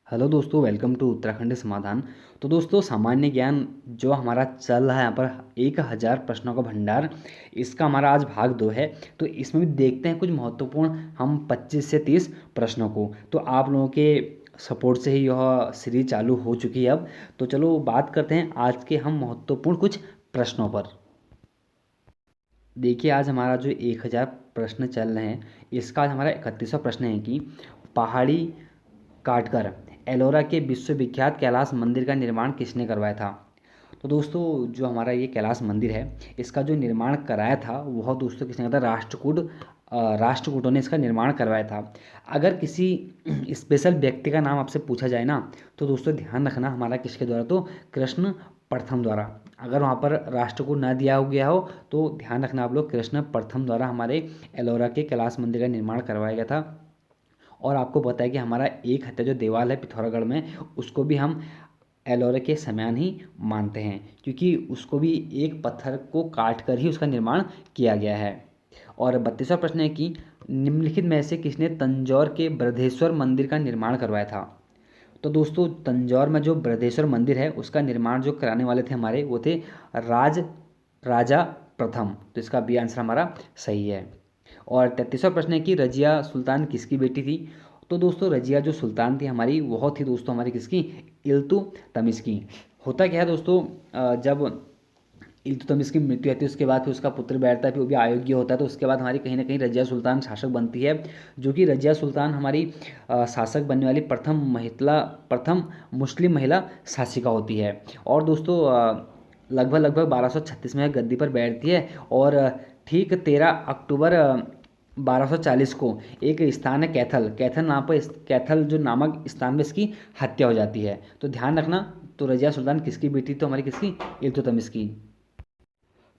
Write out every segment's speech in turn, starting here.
Hello दोस्तों, welcome to Uttarakhand समाधान। तो दोस्तों, सामान्य ज्ञान जो हमारा चल रहा है यहाँ पर 1000 प्रश्नों का भंडार, इसका हमारा आज भाग 2 है। तो इसमें भी देखते हैं कुछ महत्वपूर्ण हम 25 से 30 प्रश्नों को। तो आप लोगों के सपोर्ट से ही यह सीरीज चालू हो चुकी है अब। तो चलो बात करते हैं आज के हम महत्वपूर्ण कुछ प्रश्नों पर। देखिए, आज हमारा जो 1000 प्रश्न चल रहे हैं, इसका आज हमारा 31वां प्रश्न है कि पहाड़ी काटकर एलोरा के विश्वविख्यात कैलाश मंदिर का निर्माण किसने करवाया था। तो दोस्तों, जो हमारा ये कैलाश मंदिर है, इसका जो निर्माण कराया था वह दोस्तों किसने करा था? राष्ट्रकूटों ने इसका निर्माण करवाया था। अगर किसी स्पेशल व्यक्ति का नाम आपसे पूछा जाए ना, तो दोस्तों ध्यान रखना हमारा किसके द्वारा, तो कृष्ण प्रथम द्वारा। अगर वहाँ पर राष्ट्रकूट ना दिया हो गया हो तो ध्यान रखना आप लोग, कृष्ण प्रथम द्वारा हमारे एलोरा के कैलाश मंदिर का निर्माण करवाया गया था। और आपको पता है कि हमारा एक हत्या जो देवाल है पिथौरागढ़ में, उसको भी हम एलोरा के समान ही मानते हैं, क्योंकि उसको भी एक पत्थर को काट कर ही उसका निर्माण किया गया है। और 32वां प्रश्न है कि निम्नलिखित में से किसने तंजौर के बृहदेश्वर मंदिर का निर्माण करवाया था। तो दोस्तों, तंजौर में जो बृहदेश्वर मंदिर है उसका निर्माण जो कराने वाले थे हमारे, वो थे राज राजा प्रथम। तो इसका बी आंसर हमारा सही है। और 33वां प्रश्न है कि रजिया सुल्तान किसकी बेटी थी। तो दोस्तों, रजिया जो सुल्तान थी हमारी, वह थी दोस्तों हमारी किसकी? इल्तुतमिश की। होता क्या है दोस्तों, जब इल्तुतमिश की मृत्यु होती है उसके बाद फिर उसका पुत्र बैठता है, फिर वो भी अयोग्य होता है, तो उसके बाद हमारी कहीं ना कहीं रजिया सुल्तान शासक बनती है। जो कि रजिया सुल्तान हमारी शासक बनने वाली प्रथम मुस्लिम महिला शासिका होती है। और दोस्तों, लगभग लगभग 1236 में गद्दी पर बैठती है। और ठीक 13 अक्टूबर 1240 को एक स्थान है कैथल, कैथल जो नामक स्थान में इसकी हत्या हो जाती है। तो ध्यान रखना, तो रजिया सुल्तान किसकी बेटी, तो हमारी किसकी? इल्तुतमिश की।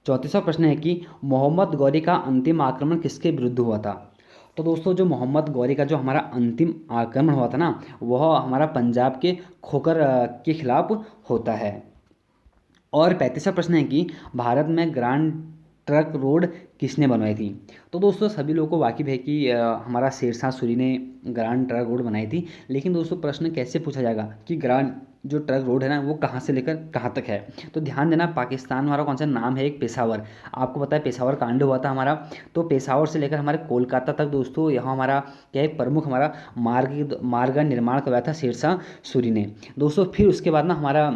34वां प्रश्न है कि मोहम्मद गौरी का अंतिम आक्रमण किसके विरुद्ध हुआ था। तो दोस्तों, जो मोहम्मद गौरी का जो हमारा अंतिम आक्रमण हुआ था ना, वह हमारा पंजाब के खोखर के खिलाफ होता है। और 35वां प्रश्न है कि भारत में ग्रांड ट्रक रोड किसने बनवाई थी। तो दोस्तों, सभी लोगों को वाकिफ़ है कि हमारा शेरशाह सूरी ने ग्रांड ट्रक रोड बनाई थी। लेकिन दोस्तों, प्रश्न कैसे पूछा जाएगा कि ग्रांड जो ट्रक रोड है ना, वो कहाँ से लेकर कहाँ तक है। तो ध्यान देना, पाकिस्तान में हमारा कौन सा नाम है, एक पेशावर। आपको पता है पेशावर कांड हुआ था हमारा। तो पेशावर से लेकर हमारे कोलकाता तक दोस्तों, यहाँ हमारा क्या है, प्रमुख हमारा मार्ग का निर्माण करवाया था शेरशाह सूरी ने दोस्तों। फिर उसके बाद ना हमारा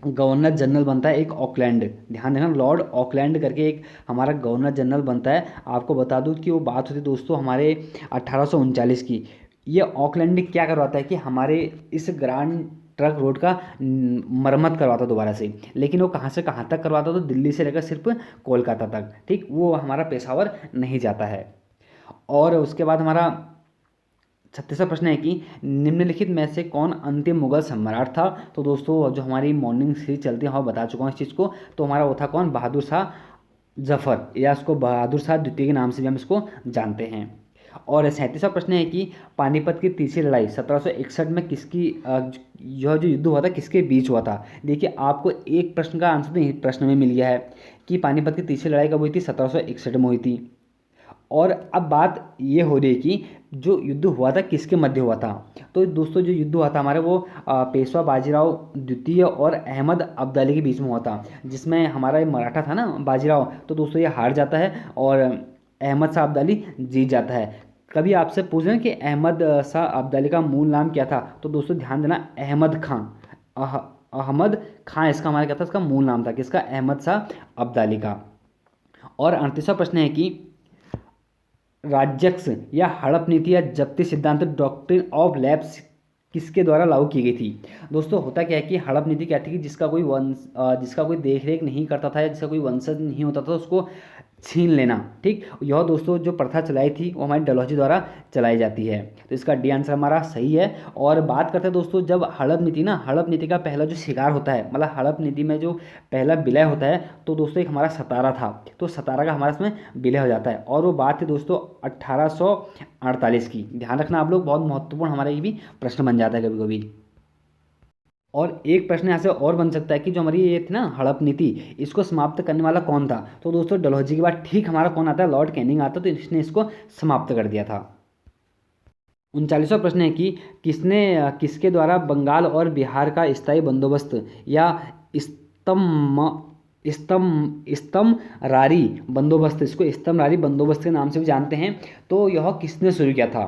गवर्नर जनरल बनता है एक ऑकलैंड। ध्यान देना, लॉर्ड ऑकलैंड करके एक हमारा गवर्नर जनरल बनता है। आपको बता दूं कि वो बात होती दोस्तों हमारे 1839 की। ये ऑकलैंड क्या करवाता है कि हमारे इस ग्रांड ट्रक रोड का मरम्मत करवाता दोबारा से। लेकिन वो कहाँ से कहाँ तक करवाता, तो दिल्ली से लेकर सिर्फ कोलकाता तक। ठीक, वो हमारा पेशावर नहीं जाता है। और उसके बाद हमारा 36वां प्रश्न है कि निम्नलिखित में से कौन अंतिम मुगल सम्राट था। तो दोस्तों, जो हमारी मॉर्निंग सीरीज चलती है, हम बता चुका हूँ इस चीज़ को। तो हमारा वो था कौन? बहादुर शाह जफर, या इसको बहादुर शाह द्वितीय के नाम से भी हम इसको जानते हैं। और 37वां प्रश्न है कि पानीपत की तीसरी लड़ाई 1761 में किसकी यह जो युद्ध हुआ था किसके बीच हुआ था। देखिए, आपको एक प्रश्न का आंसर तो यही प्रश्न में मिल गया है कि पानीपत की तीसरी लड़ाई कब हुई थी? 1761 में हुई थी। और अब बात ये हो रही है कि जो युद्ध हुआ था किसके मध्य हुआ था। तो दोस्तों, जो युद्ध हुआ था हमारे, वो पेशवा बाजीराव द्वितीय और अहमद अब्दाली के बीच में हुआ था। जिसमें हमारा ये मराठा था ना बाजीराव, तो दोस्तों ये हार जाता है और अहमद शाह अब्दाली जीत जाता है। कभी आपसे पूछ रहे हैं कि अहमद शाह अब्दाली का मूल नाम क्या था, तो दोस्तों ध्यान देना, अहमद खां। अहमद खां इसका हमारा क्या था, इसका मूल नाम था किसका? अहमद शाह अब्दाली का। और 38वां प्रश्न है कि राज्यक्ष या हड़प नीति या जब्ती सिद्धांत डॉक्ट्रिन ऑफ लैप्स किसके द्वारा लागू की गई थी। दोस्तों, होता क्या है कि हड़प नीति क्या थी कि जिसका कोई देख रेख नहीं करता था या जिसका कोई वंशज नहीं होता था उसको छीन लेना। ठीक, यह दोस्तों जो प्रथा चलाई थी वो हमारी डलहौजी द्वारा चलाई जाती है। तो इसका डी आंसर हमारा सही है। और बात करते हैं दोस्तों, जब हड़प नीति ना, हड़प नीति का पहला जो शिकार होता है, मतलब हड़प नीति में जो पहला विलय होता है, तो दोस्तों एक हमारा सतारा था। तो सतारा का हमारा इसमें विलय हो जाता है। और वो बात थी दोस्तों 1848 की। ध्यान रखना आप लोग, बहुत महत्वपूर्ण हमारा ये भी प्रश्न बन जाता है कभी कभी। और एक प्रश्न यहाँ से और बन सकता है कि जो हमारी ये थी ना हड़प नीति, इसको समाप्त करने वाला कौन था। तो दोस्तों, डलहौजी के बाद ठीक हमारा कौन आता है? लॉर्ड कैनिंग आता है। तो इसने इसको समाप्त कर दिया था। 39वां प्रश्न है कि किसके द्वारा बंगाल और बिहार का स्थायी बंदोबस्त या स्तम स्तमरारी बंदोबस्त, इसको स्तमरारी बंदोबस्त के नाम से भी जानते हैं, तो यह किसने शुरू किया था?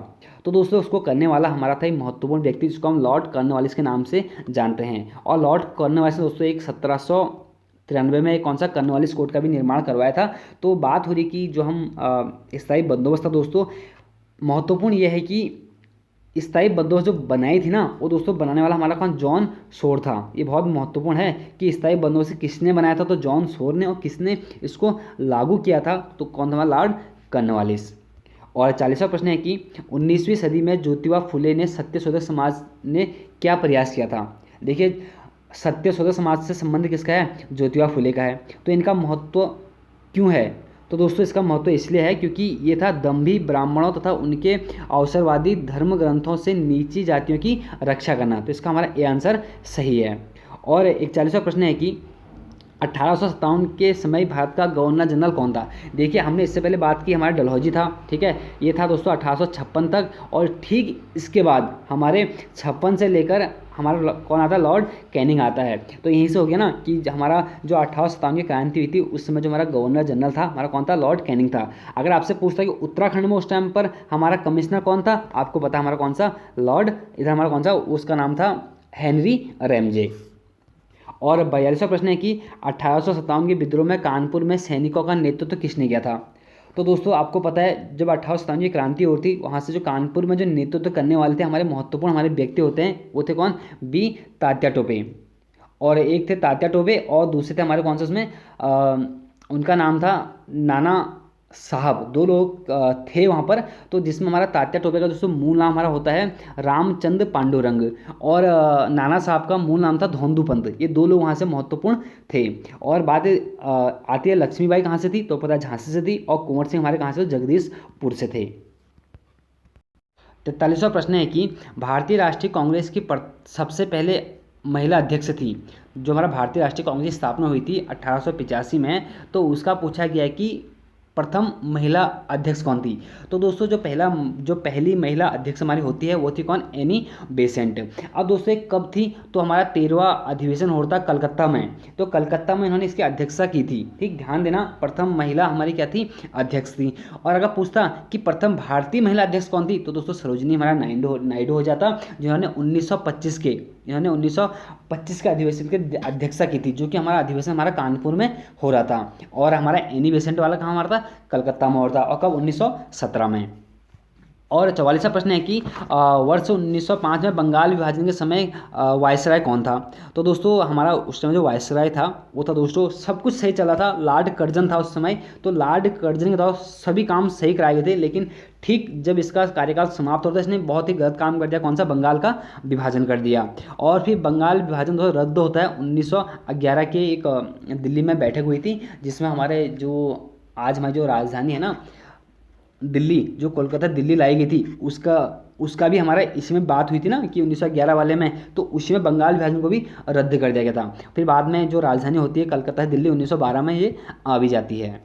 तो दोस्तों उसको करने वाला हमारा था एक महत्वपूर्ण व्यक्ति जिसको हम लॉर्ड कॉर्नवालिस के नाम से जानते हैं। और लॉर्ड कॉर्नवालिस ने दोस्तों एक 1793 में एक कौन सा कॉर्नवालिस कोड का भी निर्माण करवाया था। तो बात हो रही कि जो हम स्थायी बंदोबस्त था दोस्तों, महत्वपूर्ण यह है कि स्थायी बंदोबस्त जो बनाई थी ना, वो दोस्तों बनाने वाला हमारा कौन, जॉन शोर था। ये बहुत महत्वपूर्ण है कि स्थायी बंदोबस्त किसने बनाया था, तो जॉन शोर ने। और किसने इसको लागू किया था, तो कौन था, लॉर्ड कॉर्नवालिस। और 40वां प्रश्न है कि 19वीं सदी में ज्योतिबा फुले ने सत्यशोधक समाज ने क्या प्रयास किया था? देखिए, सत्यशोधक समाज से संबंध किसका है, ज्योतिबा फुले का है। तो इनका महत्व क्यों है, तो दोस्तों इसका महत्व इसलिए है क्योंकि ये था दंभी ब्राह्मणों तथा उनके अवसरवादी धर्म ग्रंथों से नीची जातियों की रक्षा करना। तो इसका हमारा ए आंसर सही है। और 41वां प्रश्न है कि 1857 के समय भारत का गवर्नर जनरल कौन था? देखिए, हमने इससे पहले बात की, हमारा डलहौजी था, ठीक है, ये था दोस्तों 1856 तक। और ठीक इसके बाद हमारे 56 से लेकर हमारा कौन आता है, लॉर्ड कैनिंग आता है। तो यहीं से हो गया ना कि हमारा जो 1857 की क्रांति हुई थी उस समय जो हमारा गवर्नर जनरल था हमारा कौन था, लॉर्ड कैनिंग था। अगर आपसे पूछता है कि उत्तराखंड में उस टाइम पर हमारा कमिश्नर कौन था, आपको पता है हमारा कौन सा, लॉर्ड, इधर हमारा कौन सा, उसका नाम था हेनरी रैमजे। और 42वां प्रश्न है कि 1857 के विद्रोह में कानपुर में सैनिकों का नेतृत्व किसने किया था? तो दोस्तों आपको पता है जब 1857 की क्रांति हो रही थी, वहाँ से जो कानपुर में जो नेतृत्व करने वाले थे हमारे महत्वपूर्ण हमारे व्यक्ति होते हैं, वो थे कौन, बी तात्या टोपे। और एक थे तात्या टोपे और दूसरे थे हमारे कौन से उसमें उनका नाम था नाना साहब। दो लोग थे वहाँ पर। तो जिसमें हमारा तात्या टोपे का दोस्तों मूल नाम हमारा होता है रामचंद्र पांडुरंग, और नाना साहब का मूल नाम था धोंदू पंत। ये दो लोग वहाँ से महत्वपूर्ण थे। और बात आती है लक्ष्मीबाई कहाँ से थी, तो पता है झांसी से थी। और कुंवर सिंह हमारे कहाँ से, जगदीशपुर से थे। 43वां प्रश्न है कि भारतीय राष्ट्रीय कांग्रेस की सबसे पहले महिला अध्यक्ष थी, जो हमारा भारतीय राष्ट्रीय कांग्रेस की स्थापना हुई थी 1885 में, तो उसका पूछा गया है कि प्रथम महिला अध्यक्ष कौन थी? तो दोस्तों जो पहली महिला अध्यक्ष हमारी होती है वो थी कौन, एनी बेसेंट। अब दोस्तों एक कब थी, तो हमारा 13वां अधिवेशन हो रहा था कलकत्ता में, तो कलकत्ता में इन्होंने इसकी अध्यक्षता की थी। ठीक, ध्यान देना, प्रथम महिला हमारी क्या थी, अध्यक्ष थी। और अगर पूछता कि प्रथम भारतीय महिला अध्यक्ष कौन थी, तो दोस्तों सरोजिनी हमारा नायडू हो जाता, जिन्होंने 1925 के अधिवेशन की अध्यक्षता की थी, जो कि हमारा अधिवेशन हमारा कानपुर में हो रहा था। और हमारा एनी बेसेंट वाला कहाँ हमारा था, कलकत्ता में हो रहा था। और कब, 1917 में। और 44वां प्रश्न है कि वर्ष 1905 में बंगाल विभाजन के समय वायसराय कौन था? तो दोस्तों हमारा उस समय जो वायसराय था वो था दोस्तों, सब कुछ सही चला था, लॉर्ड कर्जन था उस समय। तो लॉर्ड कर्जन के दौरान सभी काम सही कराए गए थे, लेकिन ठीक जब इसका कार्यकाल समाप्त होता है इसने बहुत ही गलत काम कर दिया। कौन सा, बंगाल का विभाजन कर दिया। और फिर बंगाल विभाजन तो रद्द होता है 1911 के एक दिल्ली में बैठक हुई थी, जिसमें हमारे जो आज हमारी जो राजधानी है ना दिल्ली, जो कोलकाता दिल्ली लाई गई थी, उसका भी हमारा इसमें बात हुई थी ना कि 1911 वाले में, तो उसी में बंगाल विभाजन को भी रद्द कर दिया गया था। फिर बाद में जो राजधानी होती है कलकत्ता दिल्ली, 1912 में ये आ भी जाती है।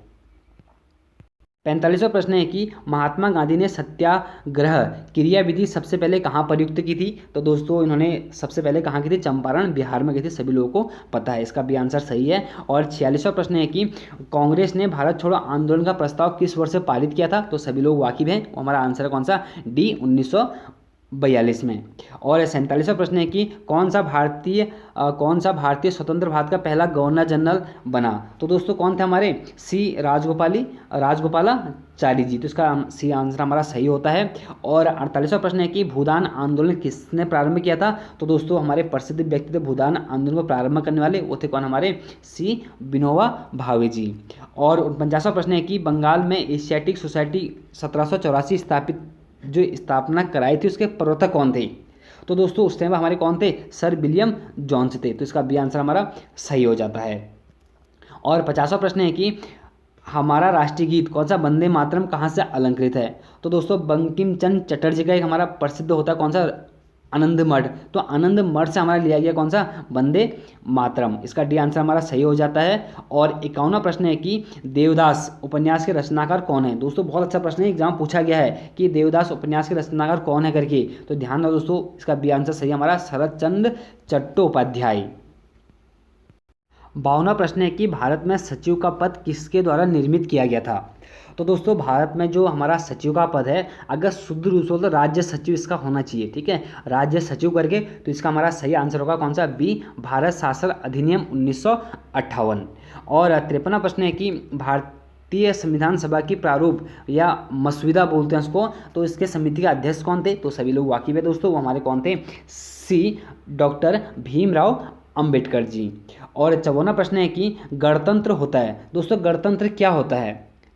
45वां प्रश्न है कि महात्मा गांधी ने सत्याग्रह क्रियाविधि सबसे पहले कहाँ प्रयुक्त की थी? तो दोस्तों इन्होंने सबसे पहले कहाँ की थी, चंपारण, बिहार में की थी, सभी लोगों को पता है, इसका भी आंसर सही है। और 46वां प्रश्न है कि कांग्रेस ने भारत छोड़ो आंदोलन का प्रस्ताव किस वर्ष से पारित किया था? तो सभी लोग वाकिफ हैं, हमारा आंसर है कौन सा, डी, 1942 में। और 47वां प्रश्न है कि कौन सा भारतीय स्वतंत्र भारत का पहला गवर्नर जनरल बना? तो दोस्तों कौन थे हमारे, सी राजगोपालाचारी जी। तो इसका सी आंसर हमारा सही होता है। और 48वां प्रश्न है कि भूदान आंदोलन किसने प्रारंभ किया था? तो दोस्तों हमारे प्रसिद्ध व्यक्ति थे भूदान आंदोलन को प्रारंभ करने वाले, वो थे कौन, हमारे सी विनोबा भावे जी। और 49वां प्रश्न है कि बंगाल में एशियाटिक सोसाइटी 1784 जो स्थापना कराई थी उसके प्रवर्तक कौन थे? तो दोस्तों उस टाइम हमारे कौन थे, सर विलियम जॉन्स थे। तो इसका बी आंसर हमारा सही हो जाता है। और 50वां प्रश्न है कि हमारा राष्ट्रीय गीत कौन सा, वंदे मातरम, कहाँ से अलंकृत है? तो दोस्तों बंकिम चंद्र चटर्जी का एक हमारा प्रसिद्ध होता है कौन सा, आनंद मठ। तो आनंद मठ से हमारा लिया गया कौन सा, वंदे मातरम। इसका डी आंसर हमारा सही हो जाता है। और 51वां प्रश्न है कि देवदास उपन्यास के रचनाकार कौन है। दोस्तों बहुत अच्छा प्रश्न है, एग्जाम पूछा गया है कि देवदास उपन्यास के रचनाकार कौन है करके। तो ध्यान दो दोस्तों, इसका बी आंसर सही हमारा शरद चंद्र चट्टोपाध्याय। 52वां प्रश्न है कि भारत में सचिव का पद किसके द्वारा निर्मित किया गया था। तो दोस्तों भारत में जो हमारा सचिव का पद है, अगर शुद्ध रूप से तो राज्य सचिव इसका होना चाहिए, ठीक है, राज्य सचिव करके। तो इसका हमारा सही आंसर होगा कौन सा, बी, भारत शासन अधिनियम 1958। और 53वां प्रश्न है कि भारतीय संविधान सभा की प्रारूप या मसौदा बोलते हैं उसको, तो इसके समिति के अध्यक्ष कौन थे। तो सभी लोग वाकिफ है दोस्तों, वो हमारे कौन थे, सी, डॉक्टर भीमराव अंबेडकर जी। और 54वां प्रश्न है कि गणतंत्र होता है। दोस्तों गणतंत्र क्या होता है,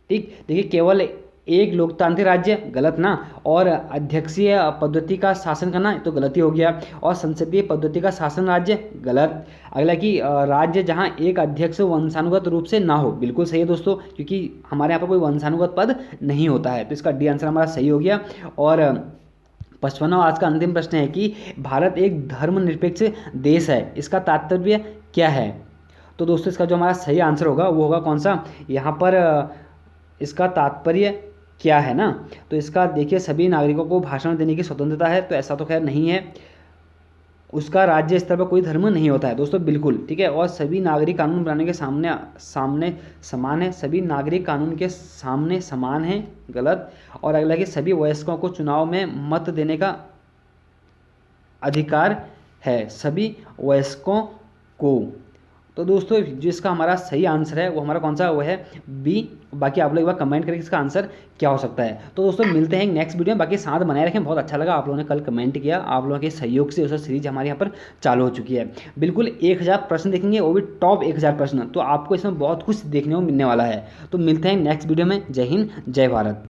ठीक, देखिए केवल एक लोकतांत्रिक राज्य, गलत ना, और अध्यक्षीय पद्धति का शासन करना, तो गलती हो गया, और संसदीय पद्धति का शासन राज्य, गलत। अगला कि राज्य जहां एक अध्यक्ष वंशानुगत रूप से ना हो, बिल्कुल सही है दोस्तों, क्योंकि हमारे यहाँ पर कोई वंशानुगत पद नहीं होता है। तो इसका डी आंसर हमारा सही हो गया। और 55वां आज का अंतिम प्रश्न है कि भारत एक धर्मनिरपेक्ष देश है, इसका तात्पर्य क्या है। तो दोस्तों इसका जो हमारा सही आंसर होगा वो होगा कौन सा, यहाँ पर इसका तात्पर्य क्या है ना। तो इसका देखिए, सभी नागरिकों को भाषण देने की स्वतंत्रता है, तो ऐसा तो खैर नहीं है। उसका राज्य स्तर पर कोई धर्म नहीं होता है दोस्तों, बिल्कुल ठीक है। और सभी नागरिक कानून बनाने के सामने सामने समान है, सभी नागरिक कानून के सामने समान हैं, गलत। और अगला कि सभी वयस्कों को चुनाव में मत देने का अधिकार है, सभी वयस्कों को। तो दोस्तों जिसका हमारा सही आंसर है वो हमारा कौन सा, वो है बी। बाकी आप लोग एक बार कमेंट करें इसका आंसर क्या हो सकता है। तो दोस्तों मिलते हैं नेक्स्ट वीडियो में, बाकी साथ बनाए रखें। बहुत अच्छा लगा आप लोगों ने कल कमेंट किया, आप लोगों के सहयोग से उस सीरीज हमारे यहाँ पर चालू हो चुकी है। बिल्कुल 1000 प्रश्न देखेंगे, वो भी टॉप 1000 प्रश्न, तो आपको इसमें बहुत कुछ देखने को मिलने वाला है। तो मिलते हैं नेक्स्ट वीडियो में। जय हिंद, जय भारत।